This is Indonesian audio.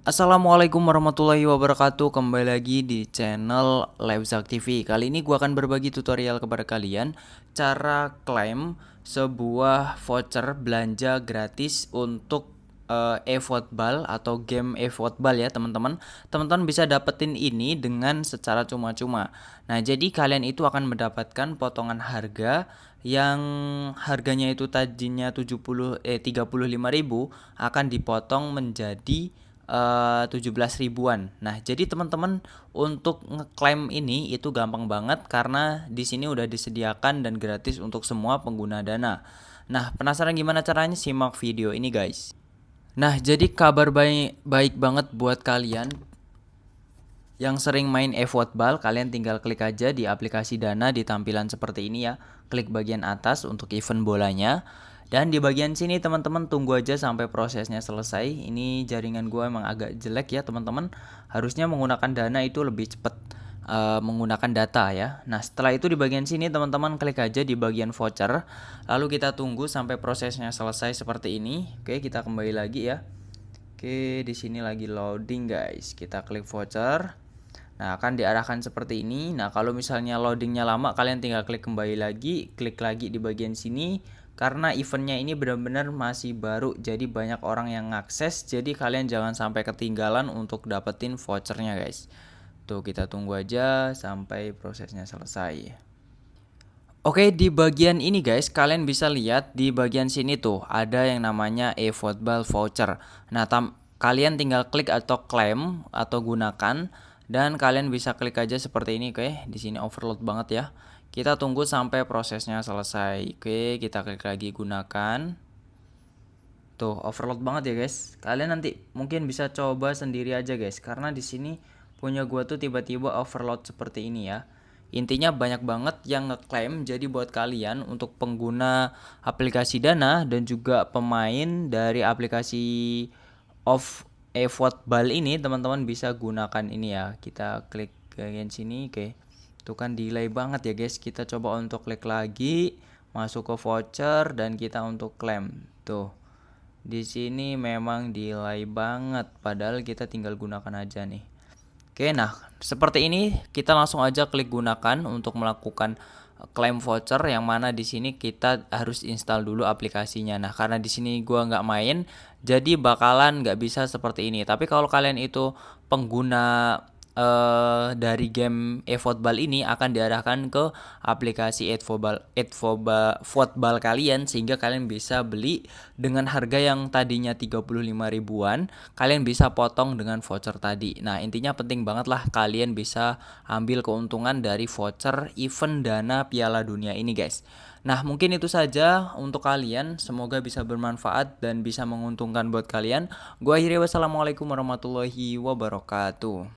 Assalamualaikum warahmatullahi wabarakatuh. Kembali lagi di channel Lebzak TV. Kali ini gue akan berbagi tutorial kepada kalian cara klaim sebuah voucher belanja gratis untuk eFootball atau game eFootball ya teman-teman. Teman-teman bisa dapetin ini dengan secara cuma-cuma. Nah, jadi kalian itu akan mendapatkan potongan harga yang harganya itu tadinya 35.000 akan dipotong menjadi 17 ribuan. Nah, jadi teman-teman untuk ngeklaim ini itu gampang banget karena di sini udah disediakan dan gratis untuk semua pengguna Dana. Nah, penasaran gimana caranya? Simak video ini, guys. Nah, jadi kabar baik banget buat kalian yang sering main eFootball, kalian tinggal klik aja di aplikasi Dana di tampilan seperti ini ya. Klik bagian atas untuk event bolanya. Dan di bagian sini teman-teman tunggu aja sampai prosesnya selesai. Ini jaringan gue emang agak jelek ya teman-teman. Harusnya menggunakan Dana itu lebih cepat menggunakan data ya. Nah, setelah itu di bagian sini teman-teman klik aja di bagian voucher. Lalu kita tunggu sampai prosesnya selesai seperti ini. Oke, kita kembali lagi ya. Oke, di sini lagi loading guys. Kita klik voucher. Nah, akan diarahkan seperti ini. Nah, kalau misalnya loadingnya lama, kalian tinggal klik kembali lagi, klik lagi di bagian sini. Karena eventnya ini benar-benar masih baru, jadi banyak orang yang ngakses. Jadi kalian jangan sampai ketinggalan untuk dapetin vouchernya guys. Tuh, kita tunggu aja sampai prosesnya selesai. Oke, di bagian ini guys, kalian bisa lihat di bagian sini tuh ada yang namanya eFootball voucher. Nah, kalian tinggal klik atau klaim atau gunakan dan kalian bisa klik aja seperti ini. Oke, di sini overload banget ya. Kita tunggu sampai prosesnya selesai. Oke, kita klik lagi gunakan. Tuh, overload banget ya guys. Kalian nanti mungkin bisa coba sendiri aja guys, karena di sini punya gua tuh tiba-tiba overload seperti ini ya. Intinya banyak banget yang ngeklaim, jadi buat kalian untuk pengguna aplikasi Dana dan juga pemain dari aplikasi of eFootball ini, teman-teman bisa gunakan ini ya. Kita klik bagian sini, oke. Itu kan delay banget ya guys. Kita coba untuk klik lagi, masuk ke voucher dan kita untuk klaim. Tuh. Di sini memang delay banget, padahal kita tinggal gunakan aja nih. Oke, nah seperti ini kita langsung aja klik gunakan untuk melakukan klaim voucher, yang mana di sini kita harus install dulu aplikasinya. Nah, karena di sini gua nggak main, jadi bakalan nggak bisa seperti ini. Tapi kalau kalian itu pengguna dari game eFootball ini akan diarahkan ke aplikasi eFootball kalian, sehingga kalian bisa beli dengan harga yang tadinya 35 ribuan, kalian bisa potong dengan voucher tadi. Nah, intinya penting banget lah kalian bisa ambil keuntungan dari voucher event Dana Piala Dunia ini guys. Nah, mungkin itu saja untuk kalian. Semoga bisa bermanfaat dan bisa menguntungkan buat kalian. Gua akhiri, wassalamualaikum warahmatullahi wabarakatuh.